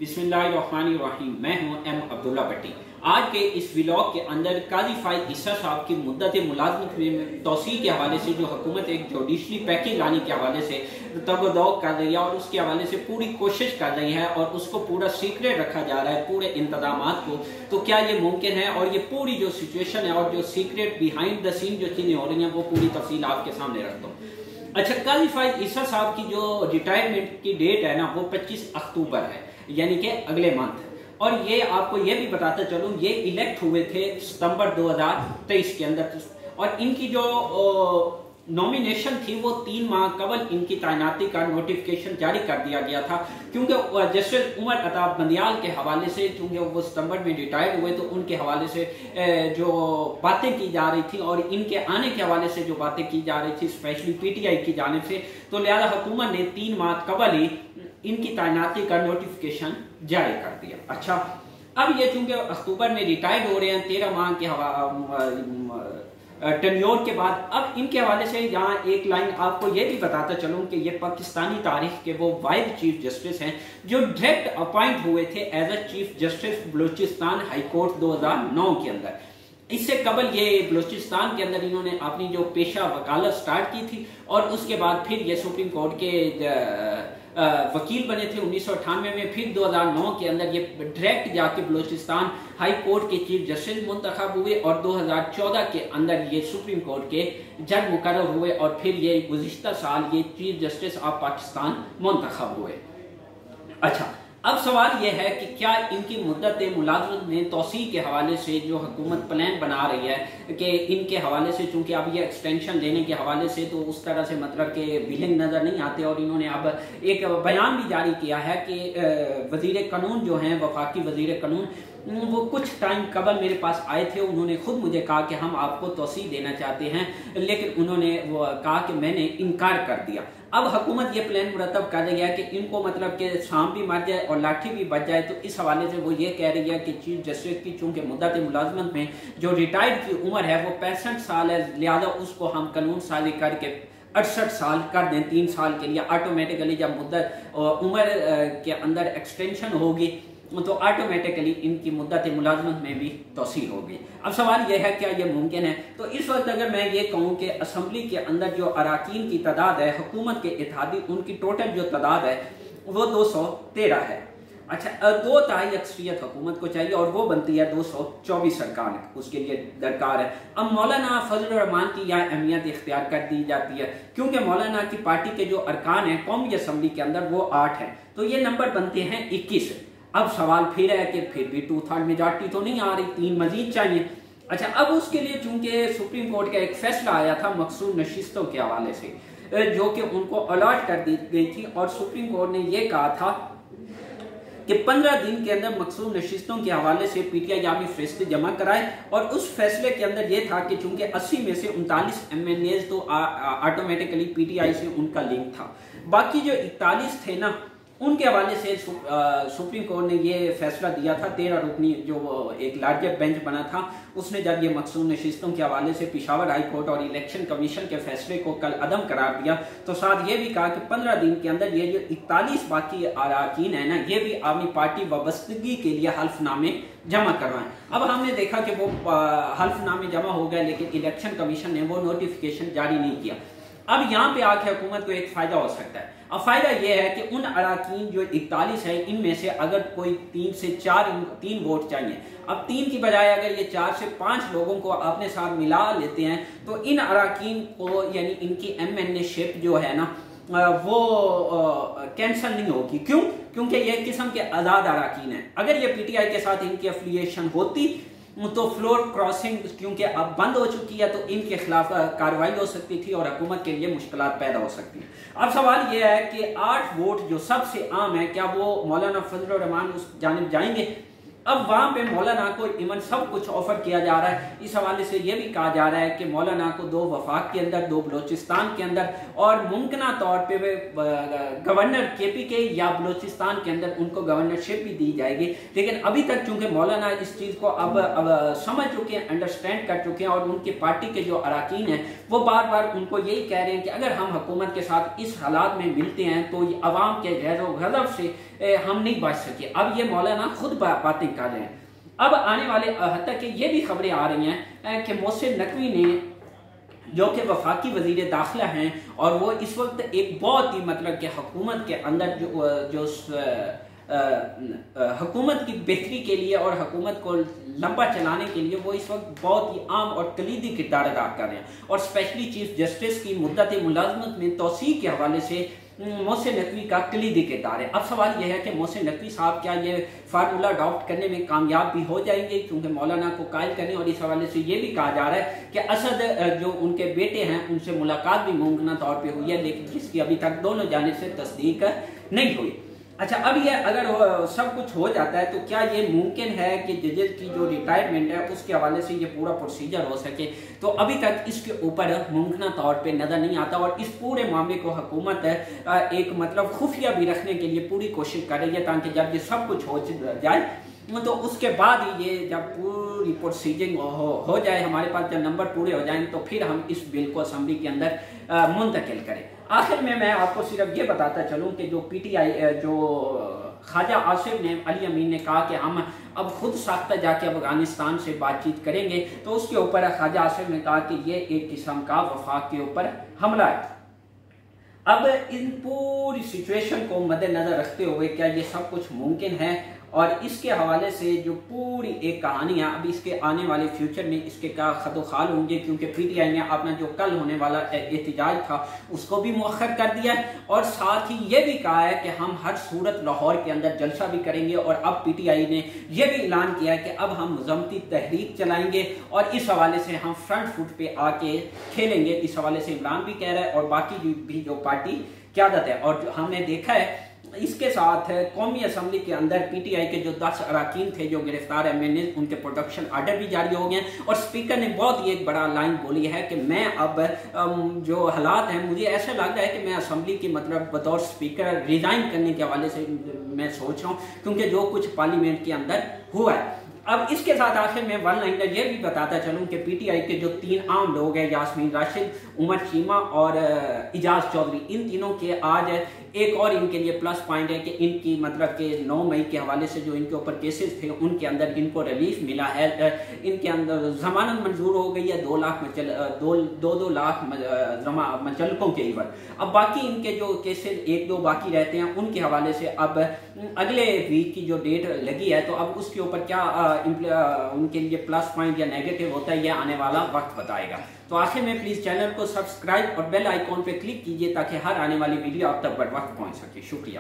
बिस्मिल्लाहिर्रहमानिर्रहीम। मैं हूं एम अब्दुल्ला भट्टी। आज के इस व्लॉग के अंदर काजी फाइज ईसा साहब की मुद्दत मुलाजमत में तोसी के हवाले से जो हुकूमत एक जुडिशरी पैकेज लाने के हवाले से तगदौ कर रही है और उसके हवाले से पूरी कोशिश कर रही है और उसको पूरा सीक्रेट रखा जा रहा है पूरे इंतजामात को, तो क्या ये मुमकिन है? और ये पूरी जो सिचुएशन है और जो सीक्रेट बिहाइंड द सीन जो चीज़ें हो रही हैं वो पूरी तफसील आपके सामने रखता हूँ। अच्छा, काजी फाइज ईसा साहब की जो रिटायरमेंट की डेट है ना वो 25 अक्टूबर है, यानी कि अगले मंथ। और ये आपको ये भी बताता चलूं, ये इलेक्ट हुए थे सितंबर 2023 के अंदर और इनकी जो नॉमिनेशन थी वो 3 माह कबल इनकी तैनाती का नोटिफिकेशन जारी कर दिया गया था, क्योंकि जस्टिस उमर अता बंदियाल के हवाले से चूंकि वो सितंबर में रिटायर हुए तो उनके हवाले से जो बातें की जा रही थी और इनके आने के हवाले से जो बातें की जा रही थी स्पेशली पीटीआई की जानिब से, तो लिहाजा हुकूमत ने 3 माह कबल ही इनकी तैनाती का नोटिफिकेशन जारी कर दिया। अच्छा, अब ये चूंकि अक्टूबर में रिटायर्ड हो रहे हैं 13 माह के टेन्योर के बाद, अब इनके हवाले से यहाँ एक लाइन आपको ये भी बताता चलूं कि ये पाकिस्तानी तारीख के वो वाइड चीफ जस्टिस हैं जो डायरेक्ट अपॉइंट हुए थे as a chief justice Balochistan high court 2009 के अंदर। इससे कबल ये बलूचिस्तान के अंदर इन्होंने अपनी जो पेशा वकालत स्टार्ट की थी और उसके बाद फिर ये सुप्रीम कोर्ट के वकील बने थे 1998 में। फिर 2009 के अंदर ये डायरेक्ट जाके बलूचिस्तान हाई कोर्ट के चीफ जस्टिस मुंतखब हुए और 2014 के अंदर ये सुप्रीम कोर्ट के जज मुकर्रर हुए और फिर ये गुज़िश्ता साल ये चीफ जस्टिस ऑफ पाकिस्तान मुंतखब हुए। अच्छा, अब सवाल यह है कि क्या इनकी मुद्दत मुलाजमत में तोसी के हवाले से जो हुकूमत प्लान बना रही है कि इनके हवाले से, चूंकि अब ये एक्सटेंशन देने के हवाले से तो उस तरह से मतलब कि बिलिंग नज़र नहीं आते और इन्होंने अब एक बयान भी जारी किया है कि वज़ीर कानून जो हैं, वफाकी वज़ीर कानून, वो कुछ टाइम कबल मेरे पास आए थे। उन्होंने खुद मुझे कहा कि हम आपको तोसी देना चाहते हैं, लेकिन उन्होंने वो कहा कि मैंने इनकार कर दिया। अब हुकूमत ये प्लान मुरतब कर रही है कि इनको मतलब कि सांप भी मर जाए और लाठी भी बच जाए, तो इस हवाले से वो ये कह रही है कि चीफ जस्टिस की चूंकि मुद्दत मुलाजमत में जो रिटायर्ड की उम्र है वो 65 साल है, लिहाजा उसको हम कानून साजी करके 68 साल कर दें 3 साल के लिए। ऑटोमेटिकली जब मुद्दत उम्र के अंदर एक्सटेंशन होगी तो ऑटोमेटिकली इनकी मुद्दत मुलाजमत में भी तोसी होगी। अब सवाल यह है क्या ये मुमकिन है? तो इस वक्त अगर मैं ये कहूँ कि असम्बली के अंदर जो अराकीन की तादाद है हुकूमत के इत्तेहादी, उनकी टोटल जो तादाद है वो 213 है। अच्छा, 2/3 अक्सरियत हुकूमत को चाहिए और वो बनती है 224 अरकान, उसके लिए दरकार है। अब मौलाना फजल रहमान की यह अहमियत इख्तियार कर दी जाती है क्योंकि मौलाना की पार्टी के जो अरकान हैं कौमी असम्बली के अंदर वो 8 हैं, तो ये नंबर बनते हैं 21। अब सवाल फिर है कि फिर भी 2/3 मेजॉरिटी तो नहीं आ रही, 3 मजीद चाहिए। अच्छा, अब उसके लिए चूंकि सुप्रीम कोर्ट का एक फैसला आया था मखसूस नशिस्तों के हवाले से जो कि उनको अलॉट कर दी गई थी और सुप्रीम कोर्ट ने यह कहा था कि 15 दिन के अंदर मखसूस नशिस्तों के हवाले से पीटीआई आमी फरिश्ते जमा कराए और उस फैसले के अंदर यह था कि चूंकि 80 में से 39 MNAs तो ऑटोमेटिकली पीटीआई से उनका लिंक था, बाकी जो 41 थे ना उनके हवाले से सुप्रीम कोर्ट ने ये फैसला दिया था। 13 रुकनी जो एक लार्जर बेंच बना था उसने जब ये मखसूस नशिस्तों के हवाले से पेशावर हाई कोर्ट और इलेक्शन कमीशन के फैसले को कल अदम करार दिया, तो साथ ये भी कहा कि 15 दिन के अंदर ये जो 41 बाकी अराकीन है ना ये भी अपनी पार्टी वाबस्तगी के लिए हल्फनामे जमा करवाएं। अब हमने देखा कि वो हल्फनामे जमा हो गए लेकिन इलेक्शन कमीशन ने वो नोटिफिकेशन जारी नहीं किया। अब यहाँ पे आके हुकूमत को एक फायदा हो सकता है। अब फायदा यह है कि उन अराकीन जो 41 है इनमें से अगर कोई 3 से 4 वोट चाहिए, अब 3 की बजाय अगर ये 4 से 5 लोगों को अपने साथ मिला लेते हैं तो इन अराकीन को यानी इनकी MNA-शिप जो है ना वो कैंसल नहीं होगी। क्यों? क्योंकि ये किस्म के आज़ाद अराकीन है। अगर ये पीटीआई के साथ इनकी एफिलिएशन होती तो फ्लोर क्रॉसिंग क्योंकि अब बंद हो चुकी है तो इनके खिलाफ कार्रवाई हो सकती थी और हुकूमत के लिए मुश्किलात पैदा हो सकती है। अब सवाल यह है कि 8 वोट जो सबसे आम है क्या वो मौलाना फजल रहमान उस जानिब जाएंगे? اب وہاں پہ مولانا کو ایون سب کچھ آفر کیا جا رہا ہے. اس حوالے سے یہ بھی کہا جا رہا ہے کہ مولانا کو 2 وفاق کے اندر، 2 بلوچستان کے اندر اور ممکنہ طور پہ گورنر KPK یا بلوچستان کے اندر ان کو گورنرشپ بھی دی جائے گی. لیکن ابھی تک چونکہ مولانا اس چیز کو اب سمجھ چکے ہیں، انڈرسٹینڈ کر چکے ہیں، اور ان کی پارٹی کے جو اراکین ہیں وہ بار بار ان کو یہی کہہ رہے ہیں کہ اگر ہم حکومت کے ساتھ اس حالات میں ملتے ہیں تو عوام کے غیر و غضب سے ہم نہیں بچ سکے. اب یہ مولانا خود باتیں کر رہے ہیں. اب آنے والے حتیٰ کہ یہ بھی خبریں آ رہی ہیں کہ محسن نقوی نے، جو کہ وفاقی وزیر داخلہ ہیں اور وہ اس وقت ایک بہت ہی مطلب کہ حکومت کے اندر جو حکومت کی بہتری کے لیے اور حکومت کو لمبا چلانے کے لیے وہ اس وقت بہت ہی عام اور کلیدی کردار ادا کر رہے ہیں. اور اسپیشلی چیف جسٹس کی مدت ملازمت میں توسیع کے حوالے سے محسن نقوی کا کلیدی کردار ہے. اب سوال یہ ہے کہ محسن نقوی صاحب کیا یہ فارمولہ اڈاپٹ کرنے میں کامیاب بھی ہو جائیں گے، کیونکہ مولانا کو قائل کرنے، اور اس حوالے سے یہ بھی کہا جا رہا ہے کہ اسد جو ان کے بیٹے ہیں ان سے ملاقات بھی ممکنہ طور پہ ہوئی ہے، لیکن جس کی ابھی تک دونوں جانب سے تصدیق نہیں ہوئی. اچھا، اب یہ اگر سب کچھ ہو جاتا ہے تو کیا یہ ممکن ہے کہ ججز کی جو ریٹائرمنٹ ہے اس کے حوالے سے یہ پورا پروسیجر ہو سکے؟ تو ابھی تک اس کے اوپر ممکنہ طور پہ نظر نہیں آتا، اور اس پورے معاملے کو حکومت ایک مطلب خفیہ بھی رکھنے کے لیے پوری کوشش کر رہی ہے، تاکہ جب یہ سب کچھ ہو جائے تو اس کے بعد ہی یہ جب پوری پروسیجنگ ہو جائے، ہمارے پاس جب نمبر پورے ہو جائیں تو پھر ہم اس بل کو اسمبلی کے اندر منتقل کریں. آخر میں آپ کو صرف یہ بتاتا چلوں کہ جو PTI جو خواجہ آصف نے، علی امین نے کہا کہ ہم اب خود ساختہ جا کے افغانستان سے بات چیت کریں گے، تو اس کے اوپر خواجہ آصف نے کہا کہ یہ ایک قسم کا وفاق کے اوپر حملہ ہے. اب ان پوری سچویشن کو مد نظر رکھتے ہوئے کیا یہ سب کچھ ممکن ہے؟ اور اس کے حوالے سے جو پوری ایک کہانی ہے، اب اس کے آنے والے فیوچر میں اس کے کیا خد و خال ہوں گے، کیونکہ PTI نے اپنا جو کل ہونے والا احتجاج تھا اس کو بھی مؤخر کر دیا ہے، اور ساتھ ہی یہ بھی کہا ہے کہ ہم ہر صورت لاہور کے اندر جلسہ بھی کریں گے. اور اب PTI نے یہ بھی اعلان کیا ہے کہ اب ہم مذمتی تحریک چلائیں گے، اور اس حوالے سے ہم فرنٹ فٹ پہ آ کے کھیلیں گے. اس حوالے سے عمران بھی کہہ رہا ہے اور باقی بھی جو پارٹی قیادت ہے. اور ہم نے دیکھا ہے اس کے ساتھ قومی اسمبلی کے اندر PTI کے جو 10 اراکین تھے جو گرفتار MNA، ان کے پروڈکشن آرڈر بھی جاری ہو گئے ہیں. اور اسپیکر نے بہت ہی ایک بڑا لائن بولی ہے کہ میں اب جو حالات ہیں، مجھے ایسا لگ رہا ہے کہ میں اسمبلی کی مطلب بطور اسپیکر ریزائن کرنے کے حوالے سے میں سوچ رہا ہوں، کیونکہ جو کچھ پارلیمنٹ کے اندر ہوا ہے. اب اس کے ساتھ آخر میں ون لائنر یہ بھی بتاتا چلوں کہ PTI کے جو 3 عام لوگ ہیں، یاسمین راشد، عمر چیمہ اور اعجاز چودھری، ان تینوں کے آج ایک اور ان کے لیے پلس پوائنٹ ہے کہ ان کی مطلب کہ 9 مئی کے حوالے سے جو ان کے اوپر کیسز تھے ان کے اندر ان کو ریلیف ملا ہے. ان کے اندر ضمانت منظور ہو گئی ہے 2 لاکھ مچلکوں کے ایور. اب باقی ان کے جو کیسز 1-2 باقی رہتے ہیں ان کے حوالے سے اب اگلے ویک کی جو ڈیٹ لگی ہے، تو اب اس کے اوپر کیا ان کے لیے پلس پوائنٹ یا نیگیٹو ہوتا ہے، یہ آنے والا وقت بتائے گا. تو آخر میں پلیز چینل کو سبسکرائب اور بیل آئیکن پہ کلک کیجئے تاکہ ہر آنے والی ویڈیو آپ تک بر وقت پہنچ سکے. شکریہ.